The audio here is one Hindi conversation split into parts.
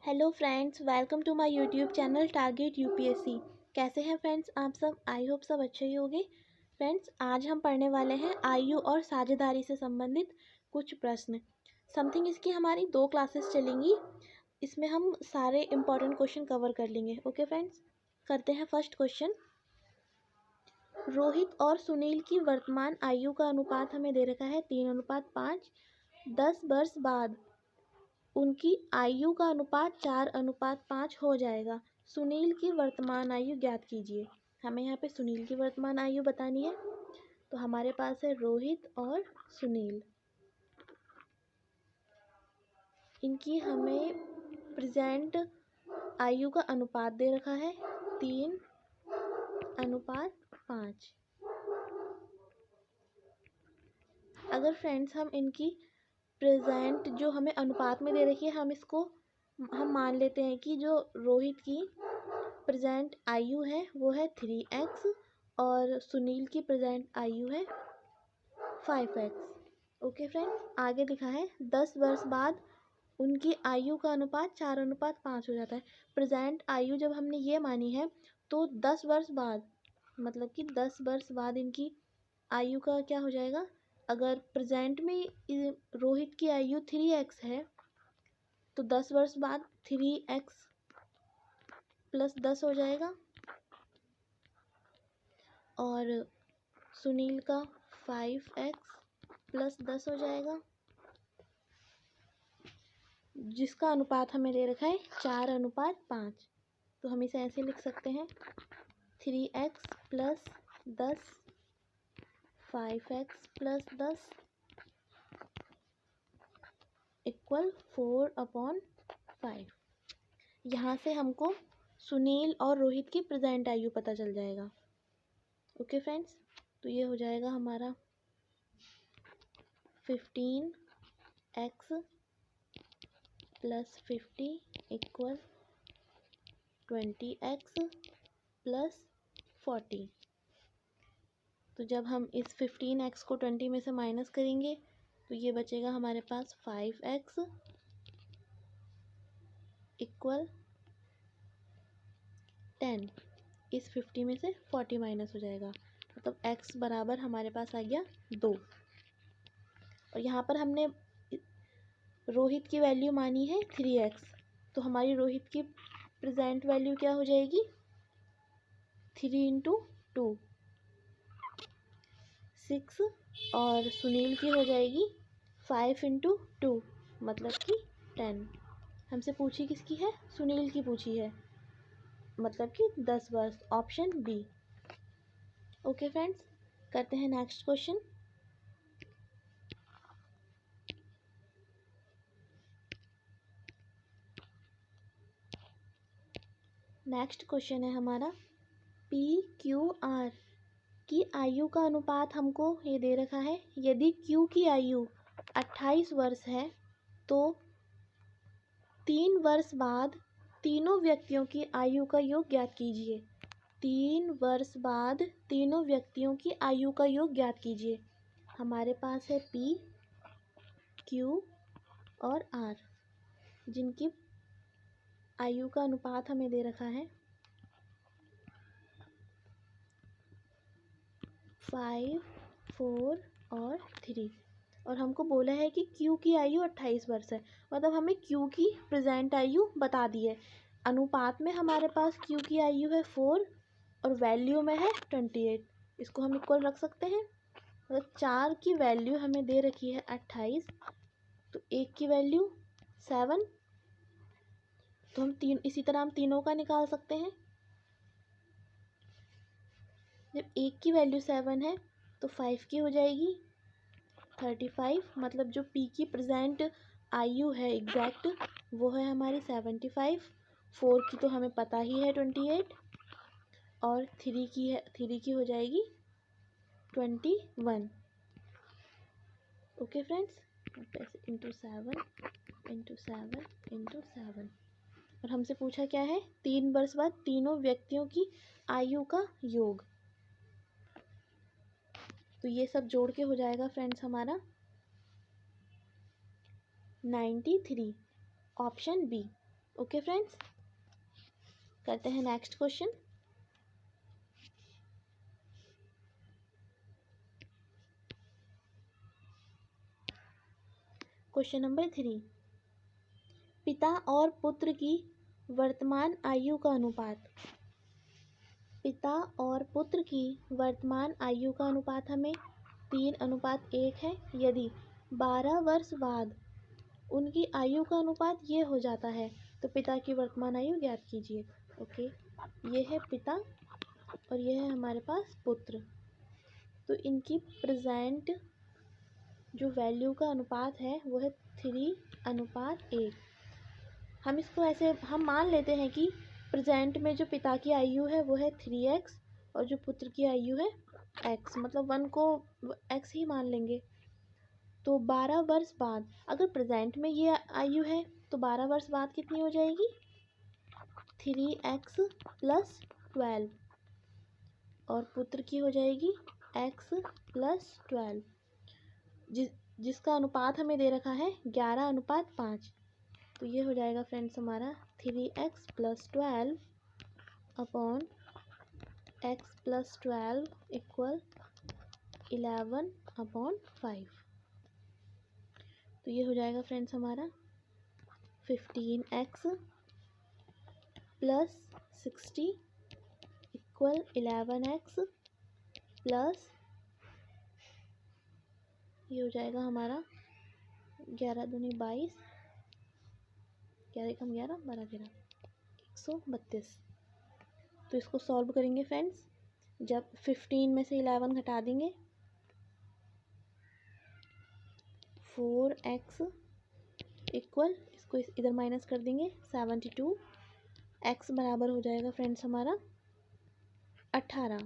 Hello friends, welcome to my YouTube channel target UPSC. कैसे हैं फ्रेंड्स आप सब? आई होप सब अच्छे ही होंगे। फ्रेंड्स, आज हम पढ़ने वाले हैं आयु और साझेदारी से संबंधित कुछ प्रश्न। समथिंग इसकी हमारी 2 क्लासेस चलेंगी। इसमें हम सारे इम्पोर्टेंट क्वेश्चन कवर कर लेंगे। ओके फ्रेंड्स, करते हैं फर्स्ट क्वेश्चन। रोहित और सुनील की वर्तमान आयु का अनुपात हमें दे रखा है 3:5। 10 वर्ष बाद उनकी आयु का अनुपात 4:5 हो जाएगा। सुनील की वर्तमान आयु ज्ञात कीजिए। हमें यहाँ पे सुनील की वर्तमान आयु बतानी है। तो हमारे पास है रोहित और सुनील। इनकी हमें प्रेजेंट आयु का अनुपात दे रखा है 3:5। अगर फ्रेंड्स हम इनकी प्रेजेंट जो हमें अनुपात में दे रखी है, हम मान लेते हैं कि जो रोहित की प्रेजेंट आयु है वो है 3x और सुनील की प्रेजेंट आयु है 5x। ओके फ्रेंड्स, आगे लिखा है 10 वर्ष बाद उनकी आयु का अनुपात 4:5 हो जाता है। प्रेजेंट आयु जब हमने ये मानी है तो 10 वर्ष बाद मतलब कि 10 वर्ष बाद इनकी आयु का क्या हो जाएगा। अगर प्रेजेंट में रोहित की आयु 3x है तो 10 वर्ष बाद 3x + 10 हो जाएगा और सुनील का 5x + 10 हो जाएगा, जिसका अनुपात हमें दे रखा है 4:5। तो हम इसे ऐसे लिख सकते हैं 3x + 10 5x + 10 = 4/5। यहाँ से हमको सुनील और रोहित की प्रेजेंट आयु पता चल जाएगा। ओके फ्रेंड्स, तो ये हो जाएगा हमारा 15x + 50 = 20x + 40। तो जब हम इस 15x को 20 में से माइनस करेंगे तो ये बचेगा हमारे पास 5x = 10। इस 50 में से 40 माइनस हो जाएगा, मतलब x बराबर हमारे पास आ गया 2। और यहाँ पर हमने रोहित की वैल्यू मानी है 3x, तो हमारी रोहित की प्रेजेंट वैल्यू क्या हो जाएगी 3 × 2 6 और सुनील की हो जाएगी 5 × 2 मतलब कि 10। हमसे पूछी किसकी है? सुनील की पूछी है, मतलब कि 10 वर्ष। Option B. ओके फ्रेंड्स, करते हैं नेक्स्ट क्वेश्चन। नेक्स्ट क्वेश्चन है हमारा PQR की आयु का अनुपात हमको ये दे रखा है। यदि Q की आयु 28 वर्ष है तो 3 वर्ष बाद तीनों व्यक्तियों की आयु का योग ज्ञात कीजिए। 3 वर्ष बाद तीनों व्यक्तियों की आयु का योग ज्ञात कीजिए। हमारे पास है P, Q और R, जिनकी आयु का अनुपात हमें दे रखा है 5, 4 और 3। और हमको बोला है कि Q की आयु 28 वर्ष है, मतलब हमें Q की प्रेजेंट आयु बता दी है। अनुपात में हमारे पास Q की आयु है 4 और वैल्यू में है 28। इसको हम इक्वल रख सकते हैं। मतलब 4 की वैल्यू हमें दे रखी है 28, तो 1 की वैल्यू 7। तो इसी तरह हम तीनों का निकाल सकते हैं। जब 1 की वैल्यू 7 है तो 5 की हो जाएगी 35, मतलब जो P की प्रेजेंट आयु है एग्जैक्ट वो है हमारी 75। 4 की तो हमें पता ही है 28 और 3 की हो जाएगी 21। Okay friends, into 7 × 7 × 7। और हमसे पूछा क्या है 3 वर्ष बाद तीनों व्यक्तियों की आयु का योग। तो ये सब जोड़ के हो जाएगा फ्रेंड्स हमारा 93। Option B. ओके फ्रेंड्स, करते हैं नेक्स्ट क्वेश्चन। क्वेश्चन नंबर 3, पिता और पुत्र की वर्तमान आयु का अनुपात। पिता और पुत्र की वर्तमान आयु का अनुपात हमें 3:1 है। यदि 12 वर्ष बाद उनकी आयु का अनुपात ये हो जाता है तो पिता की वर्तमान आयु ज्ञात कीजिए। ओके, ये है पिता और ये है हमारे पास पुत्र। तो इनकी प्रेजेंट जो वैल्यू का अनुपात है वो है 3:1। हम इसको ऐसे हम मान लेते हैं कि प्रेजेंट में जो पिता की आयु है वो है 3x और जो पुत्र की आयु है x, मतलब 1 को x ही मान लेंगे। तो 12 वर्ष बाद, अगर प्रेजेंट में ये आयु है तो 12 वर्ष बाद कितनी हो जाएगी? 3x + 12 और पुत्र की हो जाएगी x + 12, जिसका अनुपात हमें दे रखा है 11:5। तो ये हो जाएगा फ्रेंड्स हमारा 3x + 12 अपॉन x + 12 इक्वल 11/5। तो ये हो जाएगा फ्रेंड्स हमारा 15x + 60 इक्वल 11x प्लस ये हो जाएगा हमारा 11 दूनी 22, 11 कम 11 12 13 132। तो इसको सॉल्व करेंगे फ्रेंड्स। जब 15 में से 11 घटा देंगे 4x इक्वल, इसको इधर माइनस कर देंगे 72। x बराबर हो जाएगा फ्रेंड्स हमारा 18।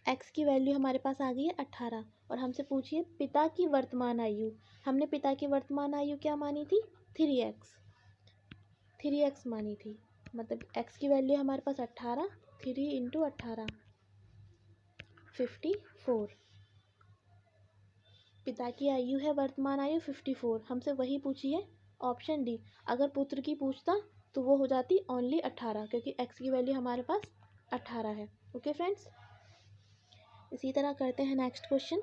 x की वैल्यू हमारे पास आ गई है 18 और हमसे पूछिए पिता की वर्तमान आयु। हमने पिता की वर्तमान आयु क्या मानी थी? 3x मानी थी, मतलब x की वैल्यू हमारे पास 18, 3 × 18 54। पिता की आयु है वर्तमान आयु 54, हमसे वही पूछिए ऑप्शन डी। अगर पुत्र की पूछता तो वो हो जाती ओनली 18, क्योंकि x की वैल्यू हमारे पास 18 है। ओके फ्रेंड्स, इसी तरह करते हैं नेक्स्ट क्वेश्चन।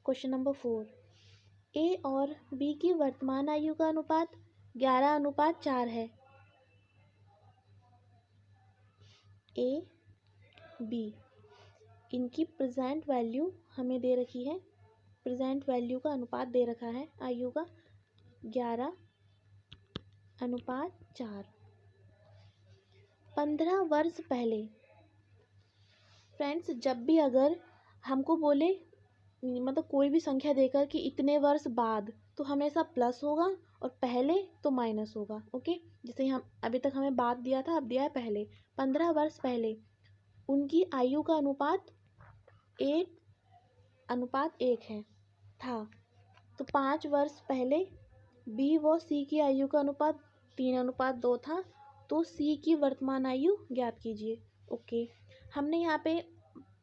क्वेश्चन नंबर 4, ए और बी की वर्तमान आयु का अनुपात 11:4 है। ए बी, इनकी प्रेजेंट वैल्यू हमें दे रखी है, प्रेजेंट वैल्यू का अनुपात दे रखा है आयु का 11:4। 15 वर्ष पहले फ्रेंड्स, जब भी अगर हमको बोले मतलब कोई भी संख्या देकर कि इतने वर्ष बाद, तो हमेशा प्लस होगा और पहले तो माइनस होगा। ओके, जैसे हम अभी तक हमें बाद दिया था, अब दिया है पहले। 15 वर्ष पहले उनकी आयु का अनुपात 8:1 है था। तो 5 वर्ष पहले बी व सी की आयु का अनुपात 3:2 था। तो सी की वर्तमान आयु ज्ञात कीजिए। ओके, हमने यहाँ पे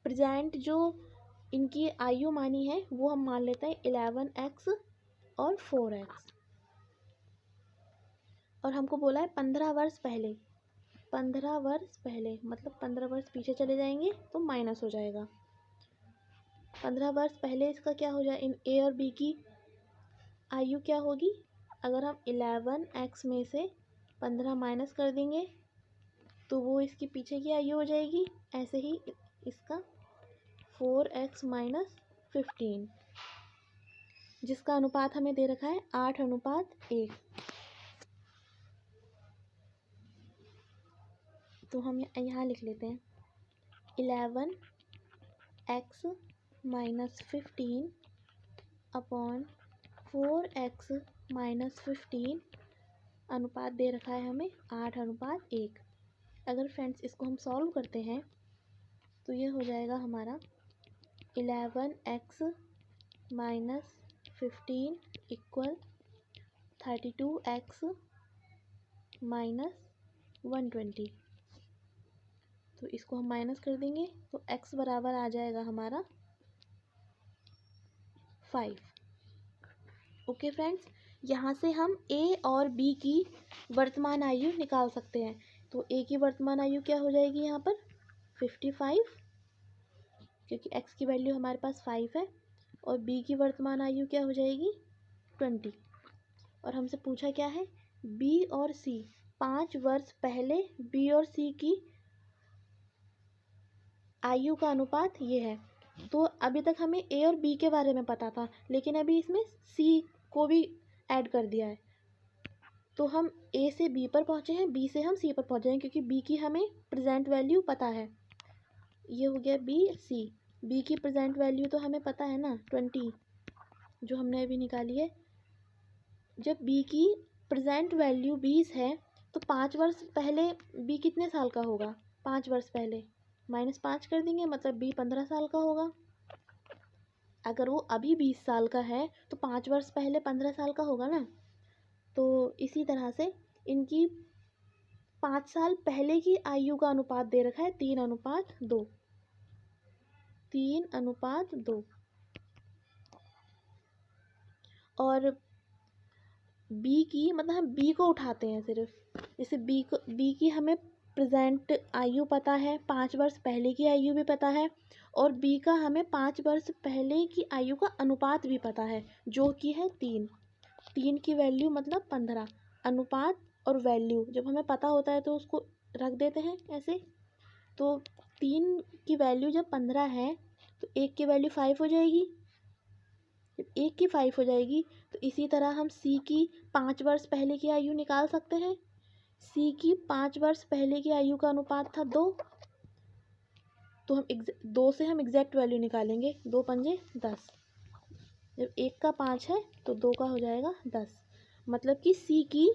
प्रेजेंट जो इनकी आयु मानी है वो हम मान लेते हैं 11x और 4x, और हमको बोला है 15 वर्ष पहले। 15 वर्ष पहले मतलब 15 वर्ष पीछे चले जाएंगे तो माइनस हो जाएगा। 15 वर्ष पहले इसका क्या हो जाए, इन ए और बी की आयु क्या होगी? अगर हम 11x में से 15 माइनस कर देंगे तो वो इसकी पीछे की आयु हो जाएगी। ऐसे ही इसका 4x - 15, जिसका अनुपात हमें दे रखा है 8:1। तो हम यहाँ लिख लेते हैं 11x - 15 अपॉन 4x - 15 अनुपात दे रखा है हमें 8:1। अगर फ्रेंड्स इसको हम सॉल्व करते हैं तो ये हो जाएगा हमारा 11x - 15 इक्वल 32x - 120। तो इसको हम माइनस कर देंगे तो x बराबर आ जाएगा हमारा 5। ओके फ्रेंड्स, यहाँ से हम ए और बी की वर्तमान आयु निकाल सकते हैं। तो ए की वर्तमान आयु क्या हो जाएगी यहाँ पर 55, क्योंकि एक्स की वैल्यू हमारे पास 5 है, और बी की वर्तमान आयु क्या हो जाएगी 20। और हमसे पूछा क्या है, बी और सी 5 वर्ष पहले बी और सी की आयु का अनुपात ये है। तो अभी तक हमें ए और बी के बारे में पता था, लेकिन अभी इसमें सी को भी ऐड कर दिया है। तो हम ए से बी पर पहुँचे हैं, बी से हम सी पर पहुँचे हैं, क्योंकि बी की हमें प्रेजेंट वैल्यू पता है। ये हो गया बी सी। बी की प्रेजेंट वैल्यू तो हमें पता है ना 20, जो हमने अभी निकाली है। जब बी की प्रेजेंट वैल्यू 20 है तो 5 वर्ष पहले बी कितने साल का होगा, 5 वर्ष पहले -5 कर देंगे, मतलब बी 15 साल का होगा। अगर वो अभी 20 साल का है तो 5 वर्ष पहले 15 साल का होगा ना। तो इसी तरह से इनकी 5 साल पहले की आयु का अनुपात दे रखा है 3:2, 3:2। और बी की, मतलब हम बी को उठाते हैं सिर्फ, जैसे बी की हमें प्रेजेंट आयु पता है, 5 वर्ष पहले की आयु भी पता है, और बी का हमें 5 वर्ष पहले की आयु का अनुपात भी पता है, जो कि है 3 की वैल्यू मतलब 15। अनुपात और वैल्यू जब हमें पता होता है तो उसको रख देते हैं ऐसे। तो 3 की वैल्यू जब 15 है तो 1 की वैल्यू 5 हो जाएगी। जब 1 की 5 हो जाएगी तो इसी तरह हम सी की 5 वर्ष पहले की आयु निकाल सकते हैं। सी की 5 वर्ष पहले की आयु का अनुपात था 2, तो हम 2 से हम एग्जैक्ट वैल्यू निकालेंगे, 2 पंजे 10। जब 1 का 5 है तो 2 का हो जाएगा 10। मतलब कि सी की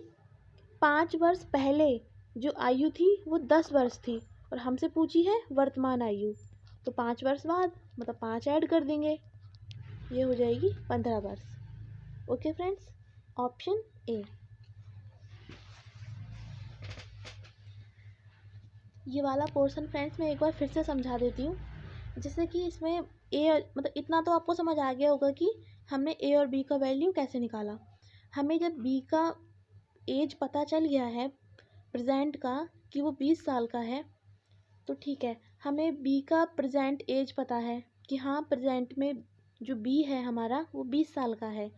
5 वर्ष पहले जो आयु थी वो 10 वर्ष थी, और हमसे पूछी है वर्तमान आयु, तो 5 वर्ष बाद मतलब 5 ऐड कर देंगे, ये हो जाएगी 15 वर्ष। Okay friends, option A. ये वाला पोर्शन फ्रेंड्स मैं एक बार फिर से समझा देती हूँ। जैसे कि इसमें ए, मतलब इतना तो आपको समझ आ गया होगा कि हमने ए और बी का वैल्यू कैसे निकाला। हमें जब बी का एज पता चल गया है प्रेजेंट का कि वो 20 साल का है, तो ठीक है, हमें बी का प्रेजेंट एज पता है कि हाँ प्रेजेंट में जो बी है हमारा वो 20 साल का है,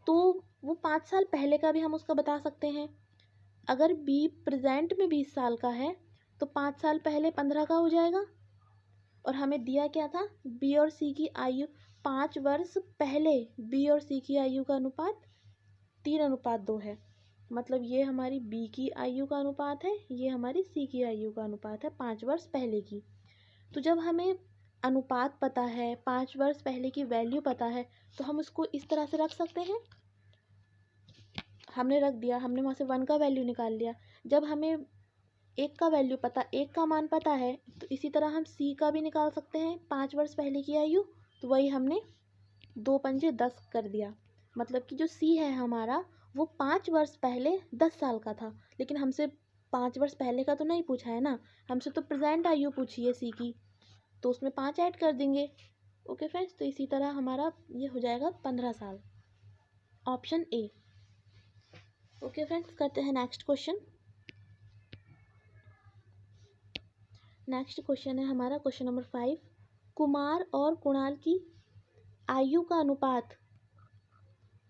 तो वो 5 साल पहले का भी हम उसका बता सकते हैं। अगर बी प्रेजेंट में 20 साल का है तो 5 साल पहले 15 का हो जाएगा। और हमें दिया क्या था, बी और सी की आयु 5 वर्ष पहले बी और सी की आयु का अनुपात 3:2 है। मतलब ये हमारी बी की आयु का अनुपात है, ये हमारी सी की आयु का अनुपात है 5 वर्ष पहले की। तो जब हमें अनुपात पता है, 5 वर्ष पहले की वैल्यू पता है, तो हम उसको इस तरह से रख सकते हैं। हमने रख दिया, हमने वहाँ से 1 का वैल्यू निकाल लिया। जब हमें 1 का वैल्यू पता, 1 का मान पता है, तो इसी तरह हम सी का भी निकाल सकते हैं 5 वर्ष पहले की आयु। तो वही हमने 2 पंजे 10 कर दिया। मतलब कि जो सी है हमारा वो 5 वर्ष पहले 10 साल का था, लेकिन हमसे 5 वर्ष पहले का तो नहीं पूछा है ना, हमसे तो प्रेजेंट आयु पूछी है सी की, तो उसमें 5 ऐड कर देंगे। ओके फ्रेंड्स, तो इसी तरह हमारा ये हो जाएगा 15 साल, ऑप्शन ए। ओके फ्रेंड्स, करते हैं नेक्स्ट क्वेश्चन। नेक्स्ट क्वेश्चन है हमारा क्वेश्चन नंबर 5। कुमार और कुणाल की आयु का अनुपात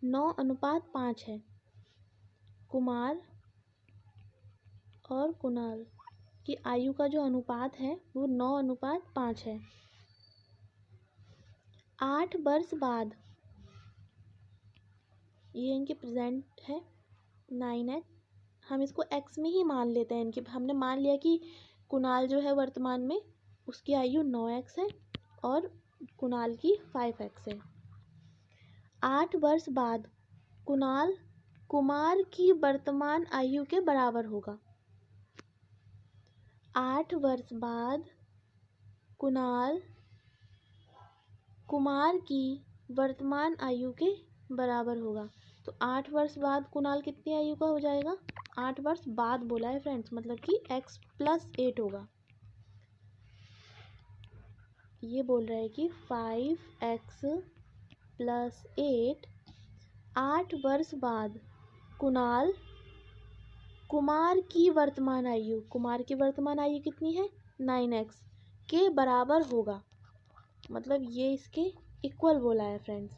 9:5 है। कुमार और कुणाल की आयु का जो अनुपात है वो 9:5 है। 8 वर्ष बाद, ये इनके प्रेजेंट है 9x, हम इसको x में ही मान लेते हैं इनके। हमने मान लिया कि कुणाल जो है वर्तमान में उसकी आयु 9x है और कुणाल की 5x है। 8 वर्ष बाद कुणाल कुमार की वर्तमान आयु के बराबर होगा। 8 वर्ष बाद कुणाल कुमार की वर्तमान आयु के बराबर होगा। तो 8 वर्ष बाद कुणाल कितनी आयु का हो जाएगा, 8 वर्ष बाद बोला है फ्रेंड्स, मतलब कि x + 8 होगा। ये बोल रहा है कि 5x + 8 8 वर्ष बाद कुणाल कुमार की वर्तमान आयु, कुमार की वर्तमान आयु कितनी है 9x के बराबर होगा। मतलब ये इसके इक्वल बोला है फ्रेंड्स।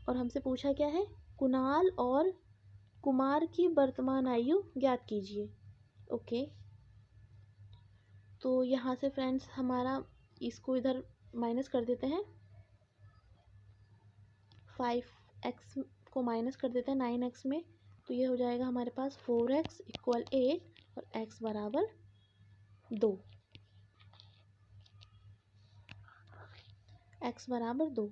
और हमसे पूछा क्या है, कुणाल और कुमार की वर्तमान आयु ज्ञात कीजिए। ओके, तो यहाँ से फ्रेंड्स हमारा इसको इधर माइनस कर देते हैं, 5x को माइनस कर देते हैं 9x में, तो ये हो जाएगा हमारे पास 4x इक्वल 8 और x बराबर 2, x बराबर 2।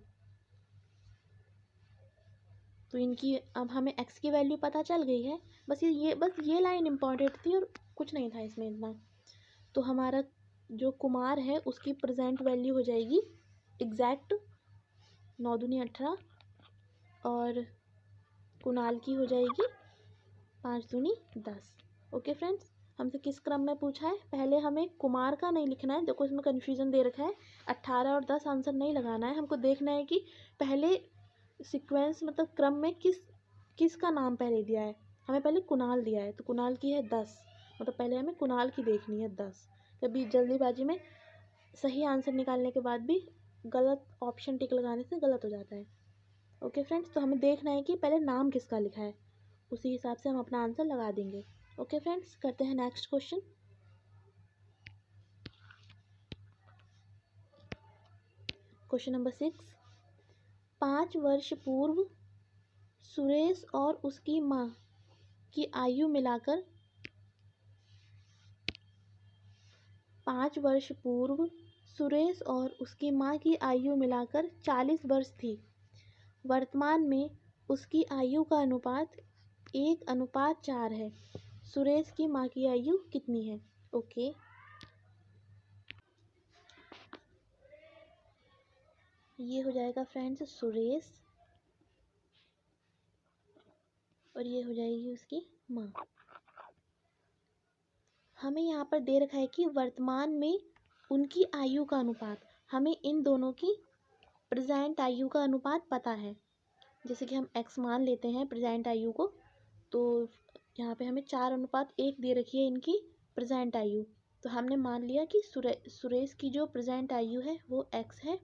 तो इनकी अब हमें x की वैल्यू पता चल गई है। बस ये लाइन इम्पॉर्टेंट थी और कुछ नहीं था इसमें इतना। तो हमारा जो कुमार है उसकी प्रेजेंट वैल्यू हो जाएगी एग्जैक्ट 9 दूनी 18 और कुणाल की हो जाएगी 5 दूनी 10। ओके फ्रेंड्स, हमसे किस क्रम में पूछा है, पहले हमें कुमार का नहीं लिखना है, देखो इसमें कन्फ्यूज़न दे रखा है, 18 और 10 आंसर नहीं लगाना है, हमको देखना है कि पहले सीक्वेंस मतलब क्रम में किसका नाम पहले दिया है। हमें पहले कुणाल दिया है, तो कुणाल की है 10, मतलब पहले हमें कुणाल की देखनी है 10। कभी जल्दीबाजी में सही आंसर निकालने के बाद भी गलत ऑप्शन टिक लगाने से गलत हो जाता है। ओके फ्रेंड्स, तो हमें देखना है कि पहले नाम किसका लिखा है, उसी हिसाब से हम अपना आंसर लगा देंगे। ओके फ्रेंड्स, करते हैं नेक्स्ट क्वेश्चन। क्वेश्चन नंबर 6, 5 वर्ष पूर्व सुरेश और उसकी माँ की आयु मिलाकर 5 वर्ष पूर्व सुरेश और उसकी माँ की आयु मिलाकर 40 वर्ष थी। वर्तमान में उसकी आयु का अनुपात 1:4 है। सुरेश की माँ की आयु कितनी है। ओके, ये हो जाएगा फ्रेंड्स सुरेश और ये हो जाएगी उसकी माँ। हमें यहाँ पर दे रखा है कि वर्तमान में उनकी आयु का अनुपात, हमें इन दोनों की प्रेजेंट आयु का अनुपात पता है। जैसे कि हम x मान लेते हैं प्रेजेंट आयु को, तो यहाँ पे हमें 4:1 दे रखी है इनकी प्रेजेंट आयु। तो हमने मान लिया कि सुरेश की जो प्रेजेंट आयु है वो x है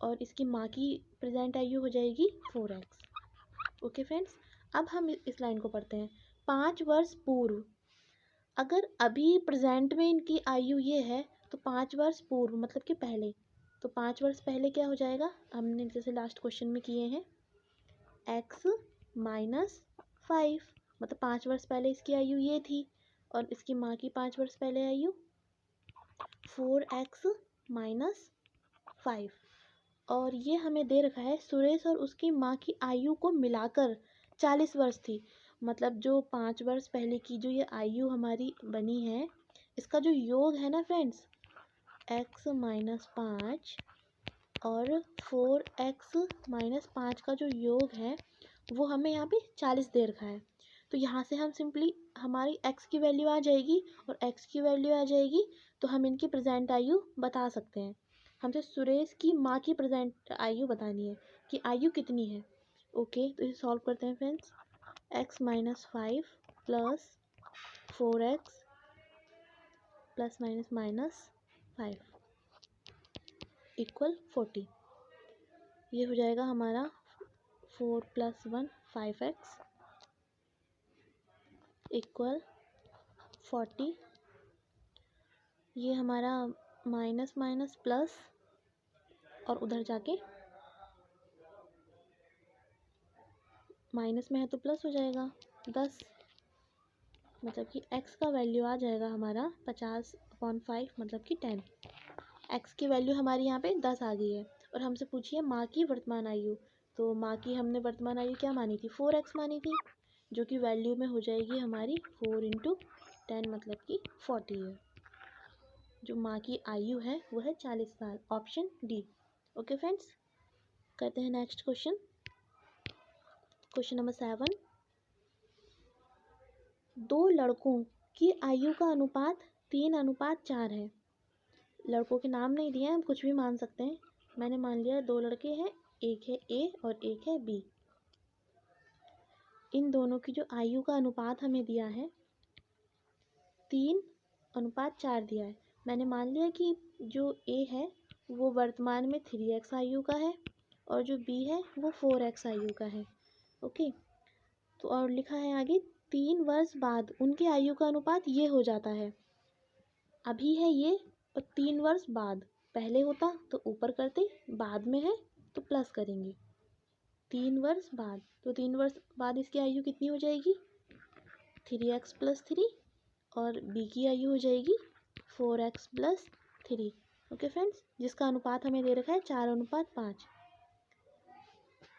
और इसकी माँ की प्रेजेंट आयु हो जाएगी 4x। ओके फ्रेंड्स, अब हम इस लाइन को पढ़ते हैं। 5 वर्ष पूर्व, अगर अभी प्रेजेंट में इनकी आयु ये है तो 5 वर्ष पूर्व मतलब कि पहले, तो 5 वर्ष पहले क्या हो जाएगा, हमने जैसे लास्ट क्वेश्चन में किए हैं x माइनस 5, मतलब 5 वर्ष पहले इसकी आयु ये थी और इसकी माँ की 5 वर्ष पहले आयु 4x माइनस 5। और ये हमें दे रखा है सुरेश और उसकी माँ की आयु को मिलाकर 40 वर्ष थी। मतलब जो 5 वर्ष पहले की जो ये आयु हमारी बनी है, इसका जो योग है ना फ्रेंड्स, x माइनस 5 और 4x माइनस 5 का जो योग है वो हमें यहाँ पे 40 दे रखा है। तो यहाँ से हम सिंपली हमारी x की वैल्यू आ जाएगी और x की वैल्यू आ जाएगी, तो हम इनकी प्रेजेंट आयु बता सकते हैं। हमसे सुरेश की माँ की प्रेजेंट आयु बतानी है कि आयु कितनी है। ओके, तो इसे सॉल्व करते हैं friends. x minus 5 plus 4x plus minus minus 5 equal 40। ये हो जाएगा हमारा 4 + 1 5x इक्वल 40। ये हमारा माइनस माइनस प्लस और उधर जाके माइनस में है तो प्लस हो जाएगा 10, मतलब कि x का वैल्यू आ जाएगा हमारा 50/5 मतलब कि 10। x की वैल्यू हमारी यहाँ पे 10 आ गई है और हमसे पूछिए माँ की वर्तमान आयु। तो माँ की हमने वर्तमान आयु क्या मानी थी, 4x मानी थी, जो कि वैल्यू में हो जाएगी हमारी 4 × 10 मतलब कि 40 है। जो माँ की आयु है वो है 40 साल, ऑप्शन डी। ओके फ्रेंड्स, करते हैं नेक्स्ट क्वेश्चन। क्वेश्चन नंबर 7, 2 लड़कों की आयु का अनुपात 3:4 है। लड़कों के नाम नहीं दिए हैं, हम कुछ भी मान सकते हैं। मैंने मान लिया 2 लड़के हैं, एक है ए और एक है बी। इन दोनों की जो आयु का अनुपात हमें दिया है 3:4 दिया है। मैंने मान लिया कि जो ए है वो वर्तमान में 3x आयु का है और जो बी है वो 4x आयु का है। ओके, तो और लिखा है आगे 3 वर्ष बाद उनकी आयु का अनुपात ये हो जाता है। अभी है ये और 3 वर्ष बाद, पहले होता तो ऊपर करते, बाद में है तो प्लस करेंगे। 3 वर्ष बाद, तो 3 वर्ष बाद इसकी आयु कितनी हो जाएगी 3x + 3 और बी की आयु हो जाएगी 4x + 3। ओके फ्रेंड्स, जिसका अनुपात हमें दे रखा है 4:5।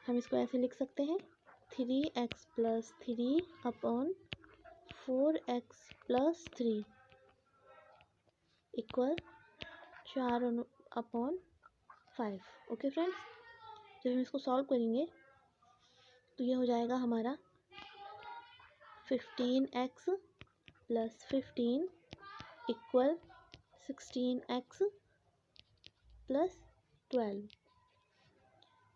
हम इसको ऐसे लिख सकते हैं 3x + 3 upon 4x + 3 equal 4/5। Okay friends, जब हम इसको सॉल्व करेंगे तो ये हो जाएगा हमारा 15x + 15 इक्वल 16x + 12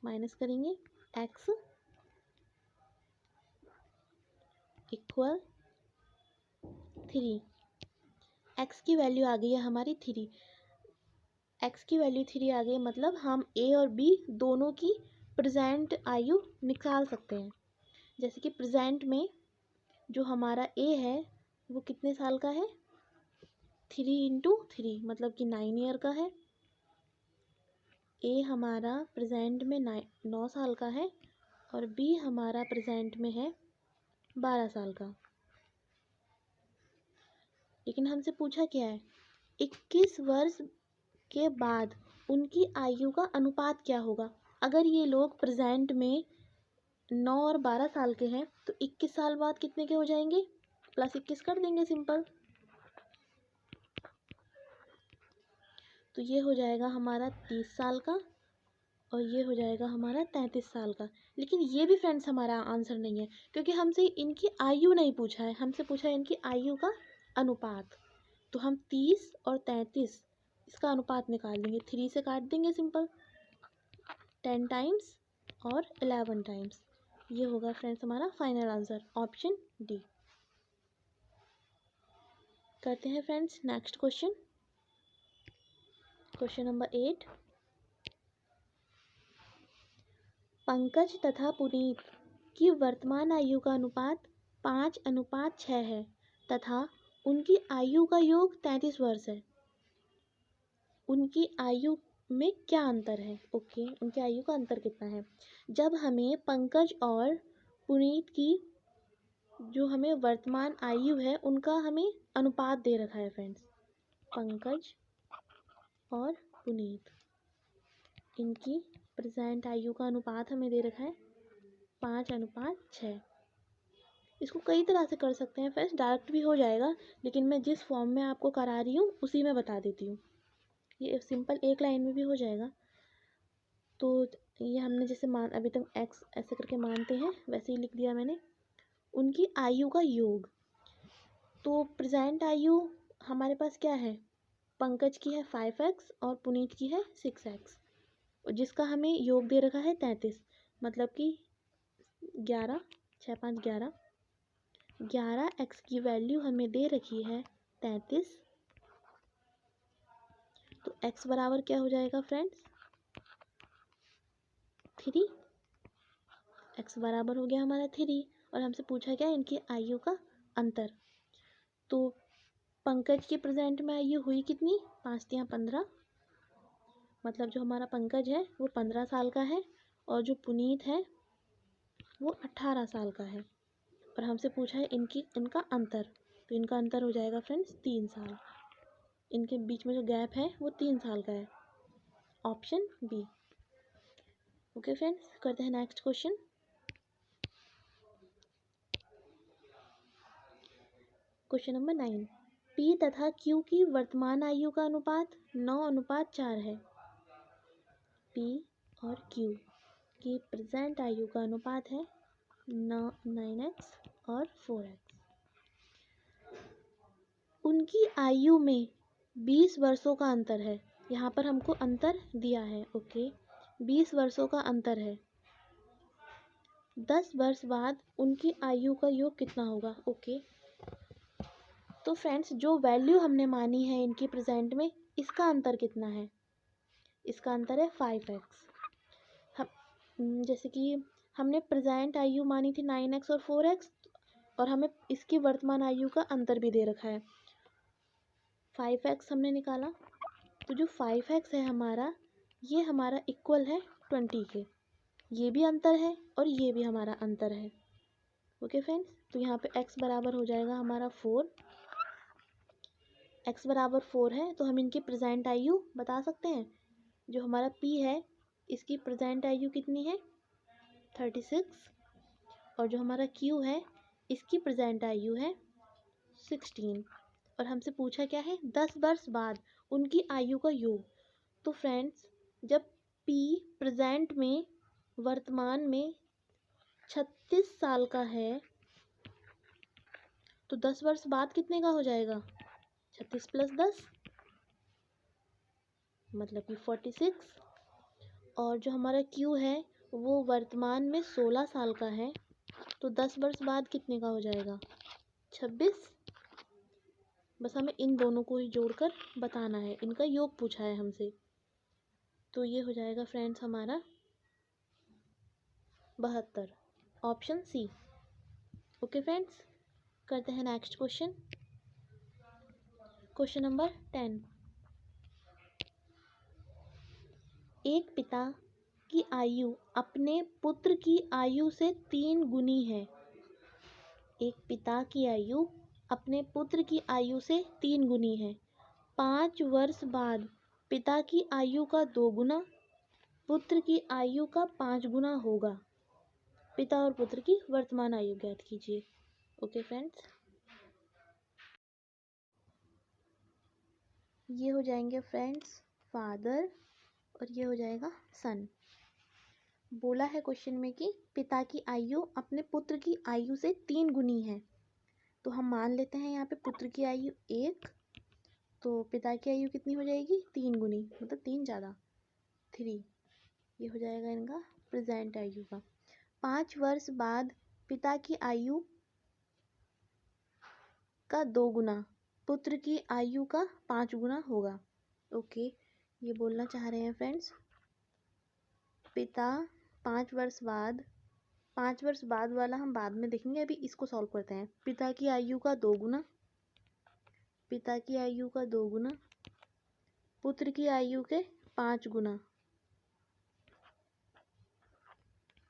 माइनस करेंगे x इक्वल 3। x की वैल्यू आ गई है हमारी 3। x की वैल्यू 3 आ गई, मतलब हम a और b दोनों की प्रेजेंट आयु निकाल सकते हैं। जैसे कि प्रेजेंट में जो हमारा a है वो कितने साल का है 3 × 3 मतलब कि 9 ईयर का है। a हमारा प्रेजेंट में 9 साल का है और b हमारा प्रेजेंट में है 12 साल का। लेकिन हमसे पूछा क्या है 21 वर्ष के बाद उनकी आयु का अनुपात क्या होगा। अगर ये लोग प्रेजेंट में 9 और 12 साल के हैं तो 21 साल बाद कितने के हो जाएंगे, +21 कर देंगे सिंपल। तो ये हो जाएगा हमारा 30 साल का और ये हो जाएगा हमारा 33 साल का। लेकिन ये भी फ्रेंड्स हमारा आंसर नहीं है, क्योंकि हमसे इनकी आयु नहीं पूछा है, हमसे पूछा है इनकी आयु का अनुपात। तो हम 30 और 33 इसका अनुपात निकाल देंगे, 3 से काट देंगे सिंपल, 10 टाइम्स और 11 टाइम्स। ये होगा फ्रेंड्स हमारा फाइनल आंसर, ऑप्शन डी। करते हैं friends next question, question number 8। Pankaj तथा पुनीत की वर्तमान आयु का अनुपात 5:6 है तथा उनकी आयु का योग 33 वर्ष है। उनकी आयु में क्या अंतर है। ओके, उनकी आयु का अंतर कितना है। जब हमें पंकज और पुनीत की जो हमें वर्तमान आयु है उनका हमें अनुपात दे रखा है फ्रेंड्स, पंकज और पुनीत इनकी प्रेजेंट आयु का अनुपात हमें दे रखा है 5:6। इसको कई तरह से कर सकते हैं फ्रेंड्स, डायरेक्ट भी हो जाएगा, लेकिन मैं जिस फॉर्म में आपको करा रही हूँ उसी में बता देती हूँ। ये सिंपल एक लाइन में भी हो जाएगा। तो ये हमने जैसे अभी तक x ऐसे करके मानते हैं वैसे ही लिख दिया मैंने। उनकी आयु का योग, तो प्रेजेंट आयु हमारे पास क्या है, पंकज की है 5x और पुनीत की है 6x, जिसका हमें योग दे रखा है 33, मतलब कि 11, 6 5 11, 11x की वैल्यू हमें दे रखी है 33। तो x बराबर क्या हो जाएगा फ्रेंड्स 3। x बराबर हो गया हमारा 3 और हमसे पूछा गया इनकी आयु का अंतर। तो पंकज की प्रेजेंट में आयु हुई कितनी, 5 × 15, मतलब जो हमारा पंकज है वो 15 साल का है और जो पुनीत है वो 18 साल का है। और हमसे पूछा है इनका अंतर, तो इनका अंतर हो जाएगा फ्रेंड्स 3 साल। इनके बीच में जो गैप है वो 3 साल का है, ऑप्शन बी। ओके फ्रेंड्स, करते हैं next question, question number 9। P तथा क्यू की वर्तमान आयु का अनुपात 9:4 है। पी और क्यू की प्रेजेंट आयु का अनुपात है 9x और 4x। उनकी आयु में 20 वर्षों का अंतर है। यहाँ पर हमको अंतर दिया है, ओके, 20 वर्षों का अंतर है। 10 वर्ष बाद उनकी आयु का योग कितना होगा। ओके, तो फ्रेंड्स जो वैल्यू हमने मानी है इनकी प्रेजेंट में, इसका अंतर कितना है। इसका अंतर है 5x। हम जैसे कि हमने प्रेजेंट आयु मानी थी 9x और 4x, और हमें इसकी वर्तमान आयु का अंतर भी दे रखा है 5x हमने निकाला। तो जो 5x है हमारा, ये हमारा इक्वल है 20 के। ये भी अंतर है और ये भी हमारा अंतर है। ओके फ्रेंड्स, तो यहाँ पे x बराबर हो जाएगा हमारा 4। x बराबर 4 है तो हम इनकी प्रेजेंट आयु बता सकते हैं। जो हमारा p है, इसकी प्रेजेंट आयु कितनी है 36, और जो हमारा q है, इसकी प्रेजेंट आयु है 16। और हमसे पूछा क्या है, 10 वर्ष बाद उनकी आयु का योग। तो फ्रेंड्स जब p प्रेजेंट में वर्तमान में 36 साल का है, तो 10 वर्ष बाद कितने का हो जाएगा, 36 + 10 मतलब कि 46। और जो हमारा Q है वो वर्तमान में 16 साल का है, तो 10 वर्ष बाद कितने का हो जाएगा, 26। बस हमें इन दोनों को ही जोड़कर बताना है, इनका योग पूछा है हमसे। तो ये हो जाएगा फ्रेंड्स हमारा 72, ऑप्शन सी। ओके फ्रेंड्स, करते हैं नेक्स्ट क्वेश्चन। Question number 10। एक पिता की आयु अपने पुत्र की आयु से 3 गुनी है। एक पिता की आयु अपने पुत्र की आयु से 3 गुनी है। 5 वर्ष बाद पिता की आयु का 2 गुना, पुत्र की आयु का 5 गुना होगा। पिता और पुत्र की वर्तमान आयु ज्ञात कीजिए। ओके फ्रेंड्स, ये हो जाएंगे फ्रेंड्स फादर और ये हो जाएगा सन। बोला है क्वेश्चन में कि पिता की आयु अपने पुत्र की आयु से 3 गुनी है। तो हम मान लेते हैं यहाँ पे पुत्र की आयु 1, तो पिता की आयु कितनी हो जाएगी, 3 गुनी, मतलब 3 ज़्यादा 3। ये हो जाएगा इनका प्रेजेंट आयु का। 5 वर्ष बाद पिता की आयु का 2 गुना, पुत्र की आयु का 5 गुना होगा। ओके, ये बोलना चाह रहे हैं फ्रेंड्स, पिता 5 वर्ष बाद, 5 वर्ष बाद वाला हम बाद में देखेंगे, अभी इसको सॉल्व करते हैं। पिता की आयु का 2 गुना, पिता की आयु का 2 गुना, पुत्र की आयु के 5 गुना,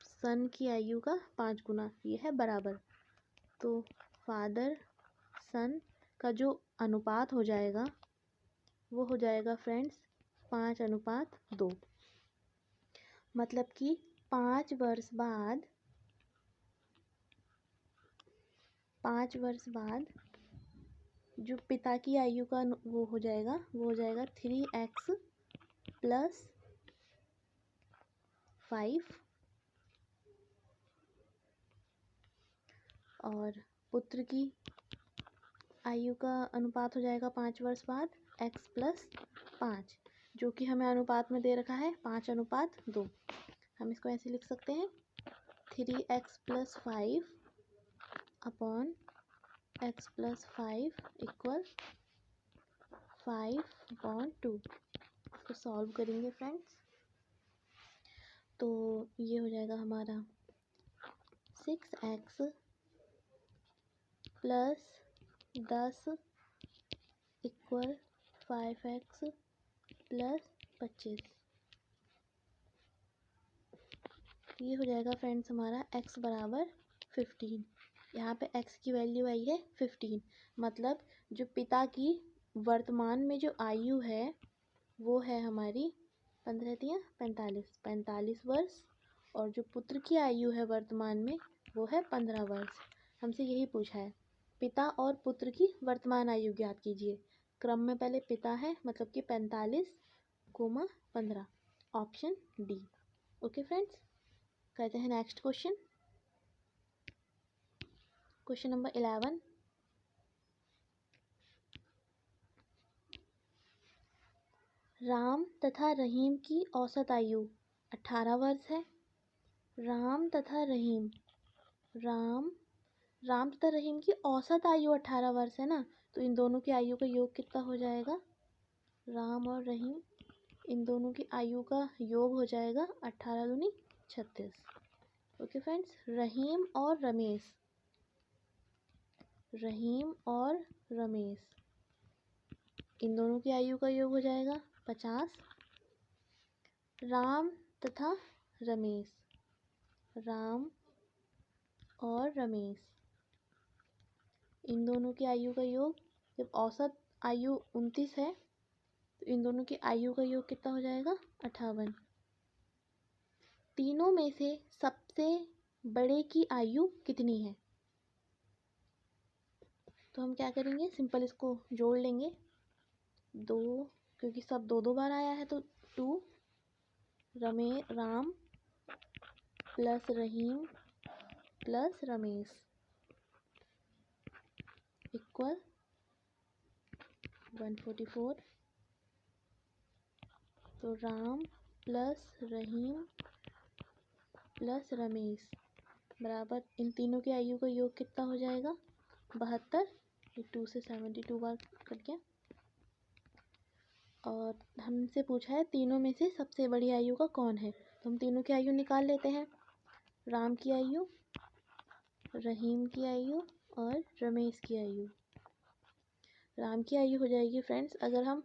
सन की आयु का 5 गुना, ये है बराबर। तो फादर सन का जो अनुपात हो जाएगा वो हो जाएगा फ्रेंड्स 5:2। मतलब कि 5 वर्ष बाद, 5 वर्ष बाद जो पिता की आयु का वो हो जाएगा 3x + 5, और पुत्र की आयु का अनुपात हो जाएगा 5 वर्ष बाद x + 5, जो कि हमें अनुपात में दे रखा है 5:2। हम इसको ऐसे लिख सकते हैं 3x + 5 अपॉन x + 5 इक्वल 5/2। इसको सॉल्व करेंगे फ्रेंड्स, तो ये हो जाएगा हमारा 6x + 10 इक्वल 5x + 25। ये हो जाएगा फ्रेंड्स हमारा x बराबर 15। यहाँ पे x की वैल्यू आई है 15, मतलब जो पिता की वर्तमान में जो आयु है वो है हमारी 45 वर्ष, और जो पुत्र की आयु है वर्तमान में वो है 15 वर्ष। हमसे यही पूछा है, पिता और पुत्र की वर्तमान आयु ज्ञात कीजिए। क्रम में पहले पिता है, मतलब कि 45, 15, ऑप्शन डी। ओके फ्रेंड्स, करते हैं next question. Question number 11। Ram तथा रहीम की औसत आयु 18 वर्ष है। राम तथा रहीम, राम तथा रहीम की औसत आयु 18 वर्ष है ना, तो इन दोनों की आयु का योग कितना हो जाएगा? राम और रहीम, इन दोनों की आयु का योग हो जाएगा 18 दूनी 36। ओके फ्रेंड्स, रहीम और रमेश, इन दोनों की आयु का योग हो जाएगा 50। राम तथा रमेश, राम और रमेश, इन दोनों की आयु का योग, जब औसत आयु 29 है तो इन दोनों की आयु का योग कितना हो जाएगा? 58। तीनों में से सबसे बड़े की आयु कितनी है? तो हम क्या करेंगे, सिंपल इसको जोड़ लेंगे, 2, क्योंकि सब दो बार आया है तो 2 राम प्लस रहीम प्लस रमेश इक्वल 144। तो राम प्लस रहीम प्लस रमेश बराबर इन तीनों की आयु का योग कितना हो जाएगा? 72। ये 2 से 72 बार कट गया। और हमसे पूछा है तीनों में से सबसे बड़ी आयु का कौन है, तो हम तीनों की आयु निकाल लेते हैं। राम की आयु, रहीम की आयु और रमेश की आयु। राम की आयु हो जाएगी फ्रेंड्स, अगर हम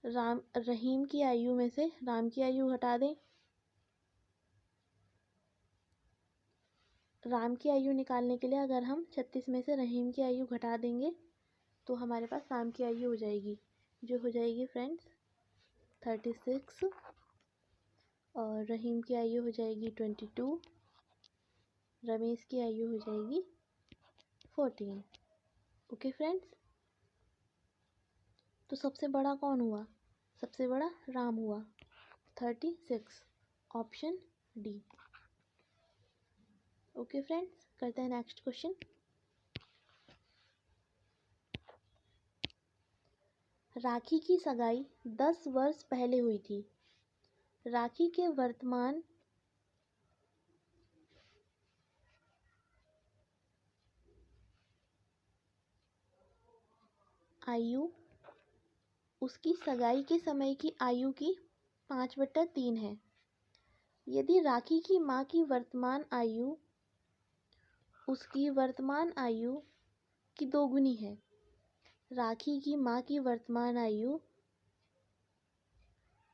रहीम की आयु में से राम की आयु घटा दें, राम की आयु निकालने के लिए अगर हम 36 में से रहीम की आयु घटा देंगे तो हमारे पास राम की आयु हो जाएगी, जो हो जाएगी फ्रेंड्स 36, और रहीम की आयु हो जाएगी 22, रमेश की आयु हो जाएगी 14। ओके फ्रेंड्स, तो सबसे बड़ा कौन हुआ? सबसे बड़ा राम हुआ, 36, ऑप्शन डी। ओके फ्रेंड्स, करते हैं नेक्स्ट क्वेश्चन। राखी की सगाई 10 वर्ष पहले हुई थी। राखी के वर्तमान आयु उसकी सगाई के समय की आयु की 5/3 है। यदि राखी की माँ की वर्तमान आयु उसकी वर्तमान आयु की दोगुनी है, राखी की माँ की वर्तमान आयु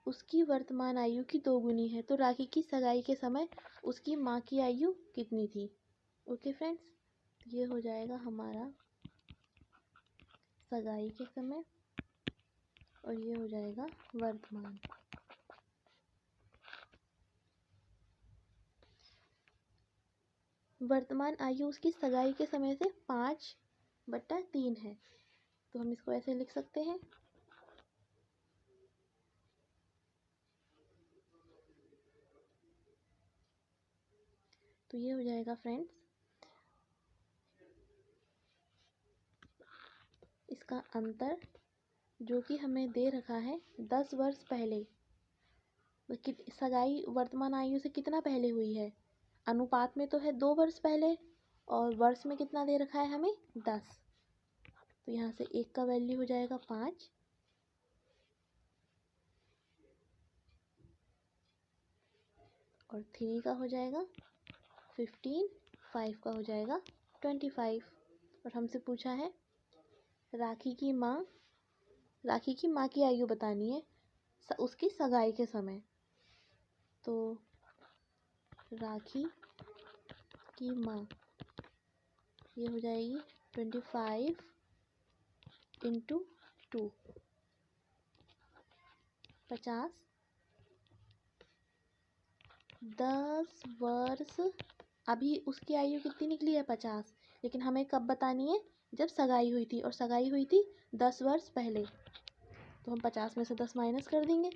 उसकी वर्तमान आयु की दोगुनी है, तो राखी की सगाई के समय उसकी माँ की आयु कितनी थी? ओके फ्रेंड्स, ये हो जाएगा हमारा सगाई के समय और ये हो जाएगा वर्तमान। वर्तमान आयु उसकी सगाई के समय से 5/3 है, तो हम इसको ऐसे लिख सकते हैं। तो ये हो जाएगा फ्रेंड्स इसका अंतर, जो कि हमें दे रखा है 10 वर्ष पहले। सगाई वर्तमान आयु से कितना पहले हुई है? अनुपात में तो है 2 वर्ष पहले, और वर्ष में कितना दे रखा है हमें? 10। तो यहाँ से 1 का वैल्यू हो जाएगा 5, और 3 का हो जाएगा 15, 5 का हो जाएगा 25। और हमसे पूछा है राखी की माँ की आयु बतानी है उसकी सगाई के समय। तो राखी की माँ ये हो जाएगी 25 × 2, 50, 10 वर्ष। अभी उसकी आयु कितनी निकली है? 50, लेकिन हमें कब बतानी है? जब सगाई हुई थी, और सगाई हुई थी 10 वर्ष पहले, तो हम 50 में से 10 माइनस कर देंगे,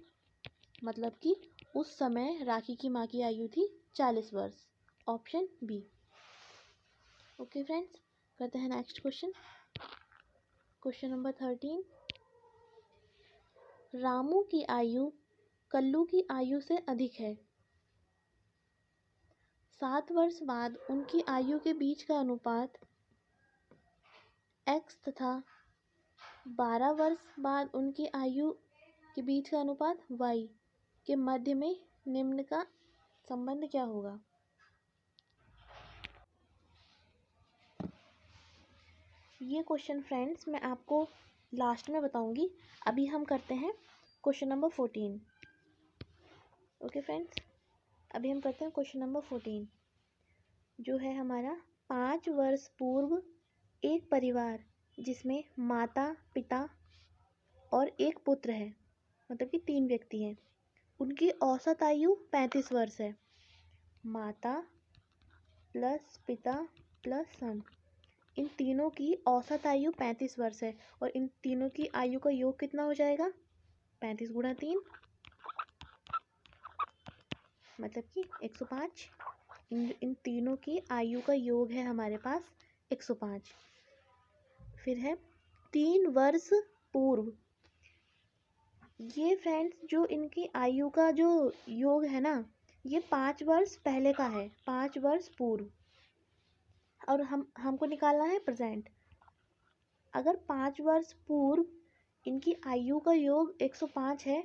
मतलब कि उस समय राखी की माँ की आयु थी 40 वर्ष, ऑप्शन बी। ओके फ्रेंड्स, करते हैं next question. Question number 13। Ramu की आयु कल्लू की आयु से अधिक है। 7 वर्ष बाद उनकी आयु के बीच का अनुपात x तथा 12 वर्ष बाद उनकी आयु के बीच का अनुपात y के मध्य में निम्न का संबंध क्या होगा। ये क्वेश्चन फ्रेंड्स मैं आपको लास्ट में बताऊंगी। अभी हम करते हैं क्वेश्चन नंबर 14। ओके फ्रेंड्स, अभी हम करते हैं क्वेश्चन नंबर 14, जो है हमारा 5 वर्ष पूर्व एक परिवार जिसमें माता, पिता और एक पुत्र है, मतलब कि 3 व्यक्ति हैं, उनकी औसत आयु 35 वर्ष है। माता प्लस पिता प्लस सन, इन तीनों की औसत आयु 35 वर्ष है और इन तीनों की आयु का योग कितना हो जाएगा, 35 गुणा 3 मतलब कि 105। इन तीनों की आयु का योग है हमारे पास 105। फिर है 3 वर्ष पूर्व। ये फ्रेंड्स जो इनकी आयु का जो योग है ना, ये 5 वर्ष पहले का है, 5 वर्ष पूर्व, और हमको निकालना है प्रेजेंट। अगर 5 वर्ष पूर्व इनकी आयु का योग 105 है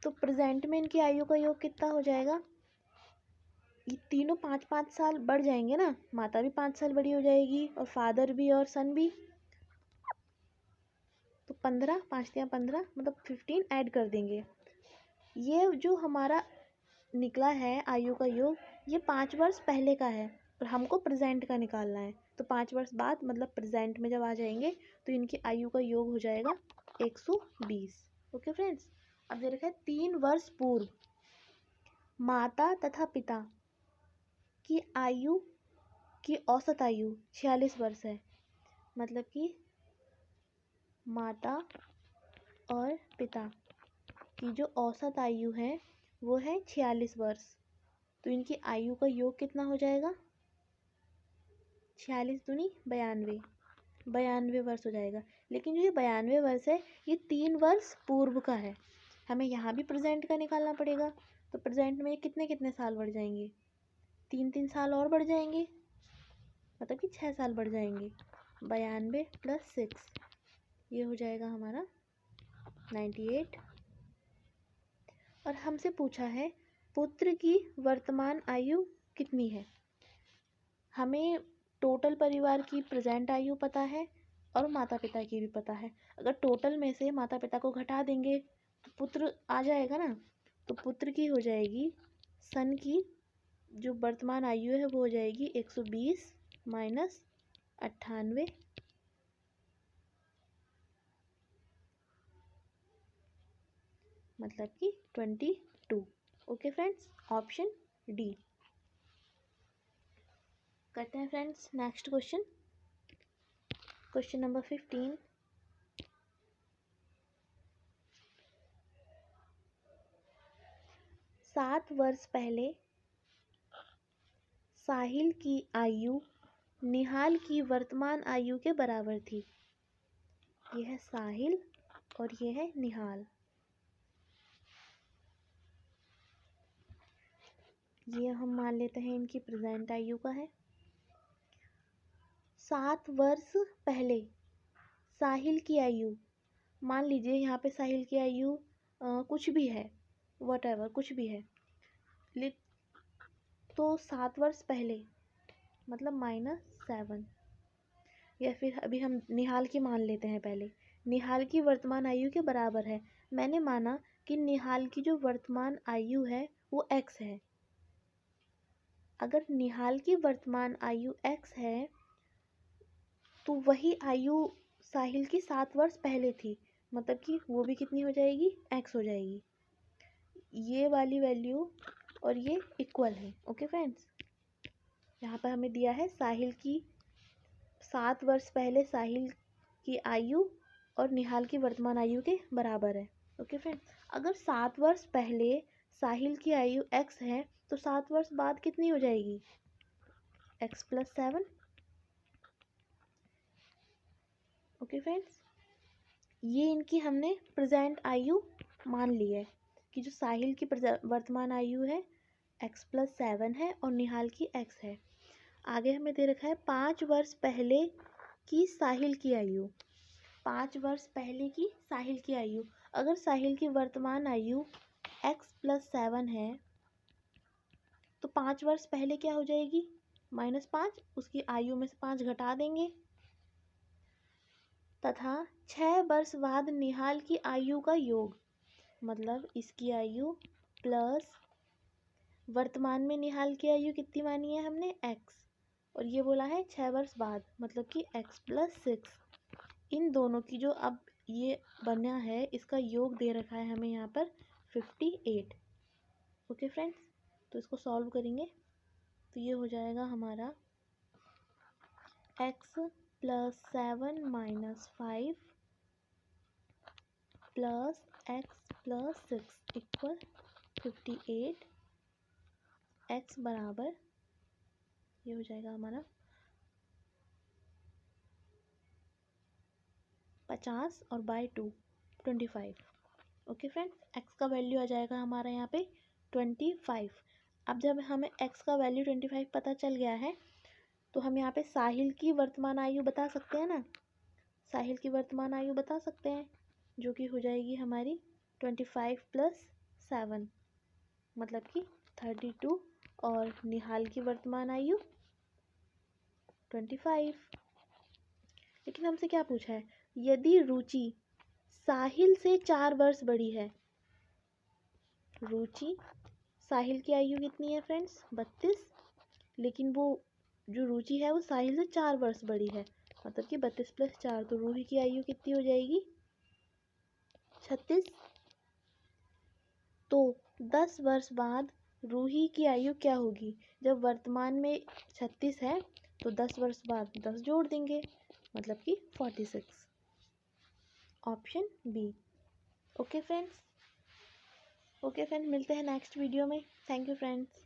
तो प्रेजेंट में इनकी आयु का योग कितना हो जाएगा। ये तीनों 5-5 साल बढ़ जाएंगे ना, माता भी 5 साल बड़ी हो जाएगी और फादर भी और सन भी, तो 15, 5 या 15 मतलब 15 ऐड कर देंगे। ये जो हमारा निकला है आयु का योग, ये 5 वर्ष पहले का है और हमको प्रेजेंट का निकालना है, तो 5 वर्ष बाद मतलब प्रेजेंट में जब आ जाएंगे तो इनकी आयु का योग हो जाएगा 120। ओके फ्रेंड्स, अब दे रखा है 3 वर्ष पूर्व माता तथा पिता की आयु की औसत आयु 46 वर्ष है, मतलब कि माता और पिता की जो औसत आयु है वो है 46 वर्ष, तो इनकी आयु का योग कितना हो जाएगा, 46 दूनी 92, 92 वर्ष हो जाएगा। लेकिन जो ये 92 वर्ष है ये 3 वर्ष पूर्व का है, हमें यहाँ भी प्रेजेंट का निकालना पड़ेगा, तो प्रेजेंट में कितने कितने साल बढ़ जाएंगे, 3-3 साल और बढ़ जाएंगे, मतलब कि 6 साल बढ़ जाएंगे। 92 + 6 ये हो जाएगा हमारा 98। और हमसे पूछा है पुत्र की वर्तमान आयु कितनी है। हमें टोटल परिवार की प्रेजेंट आयु पता है और माता पिता की भी पता है। अगर टोटल में से माता पिता को घटा देंगे तो पुत्र आ जाएगा ना, तो पुत्र की हो जाएगी, सन की जो वर्तमान आयु है वो हो जाएगी 120 - 98, मतलब कि 22। Okay friends, option D. करते हैं friends next question, question number 15। सात वर्ष पहले साहिल की आयु निहाल की वर्तमान आयु के बराबर थी। यह है साहिल और यह है निहाल। ये हम मान लेते हैं इनकी प्रेजेंट आयु का है। 7 वर्ष पहले साहिल की आयु, मान लीजिए यहाँ पे साहिल की आयु कुछ भी है, वॉटएवर कुछ भी है, तो 7 वर्ष पहले मतलब -7, या फिर अभी हम निहाल की मान लेते हैं पहले, निहाल की वर्तमान आयु के बराबर है। मैंने माना कि निहाल की जो वर्तमान आयु है वो x है। अगर निहाल की वर्तमान आयु x है तो वही आयु साहिल की 7 वर्ष पहले थी, मतलब कि वो भी कितनी हो जाएगी, x हो जाएगी। ये वाली वैल्यू और ये इक्वल है। ओके फ्रेंड्स, यहाँ पर हमें दिया है साहिल की 7 वर्ष पहले साहिल की आयु और निहाल की वर्तमान आयु के बराबर है। ओके फ्रेंड्स, अगर 7 वर्ष पहले साहिल की आयु x है तो 7 वर्ष बाद कितनी हो जाएगी, x + 7। ओके फ्रेंड्स, ये इनकी हमने प्रेजेंट आयु मान ली है कि जो साहिल की वर्तमान आयु है x+7 है और निहाल की x है। आगे हमें दे रखा है 5 वर्ष पहले की साहिल की आयु। 5 वर्ष पहले की साहिल की आयु, अगर साहिल की वर्तमान आयु x+7 है तो 5 वर्ष पहले क्या हो जाएगी, -5, उसकी आयु में से 5 घटा देंगे, तथा 6 वर्ष बाद निहाल की आयु का योग, मतलब इसकी आयु प्लस वर्तमान में निहाल की आयु कितनी मानी है हमने x, और ये बोला है 6 वर्ष बाद, मतलब कि x+6। इन दोनों की जो अब ये बना है इसका योग दे रखा है हमें यहाँ पर 58। ओके फ्रेंड्स, तो इसको सॉल्व करेंगे तो ये हो जाएगा हमारा x+7 - 5 plus x+6 equal 58। x बराबर ये हो जाएगा हमारा 50 और बाय 2 25। ओके फ्रेंड्स, x का वैल्यू आ जाएगा हमारा यहाँ पे 25। अब जब हमें x का वैल्यू 25 पता चल गया है तो हम यहाँ पे साहिल की वर्तमान आयु बता सकते हैं ना, साहिल की वर्तमान आयु बता सकते हैं, जो कि हो जाएगी हमारी 25 + 7 मतलब कि 32, और निहाल की वर्तमान आयु 25। लेकिन हमसे क्या पूछा है, यदि रुचि साहिल से 4 वर्ष बड़ी है। रुचि, साहिल की आयु कितनी है फ्रेंड्स 32, लेकिन वो जो रुचि है वो साहिल से 4 वर्ष बड़ी है, मतलब कि 32 + 4, तो रूही की आयु कितनी हो जाएगी 36। तो 10 वर्ष बाद रूही की आयु क्या होगी, जब वर्तमान में 36 है तो 10 वर्ष बाद 10 जोड़ देंगे, मतलब कि 46। Option B. ओके फ्रेंड्स, मिलते हैं नेक्स्ट वीडियो में। Thank you friends.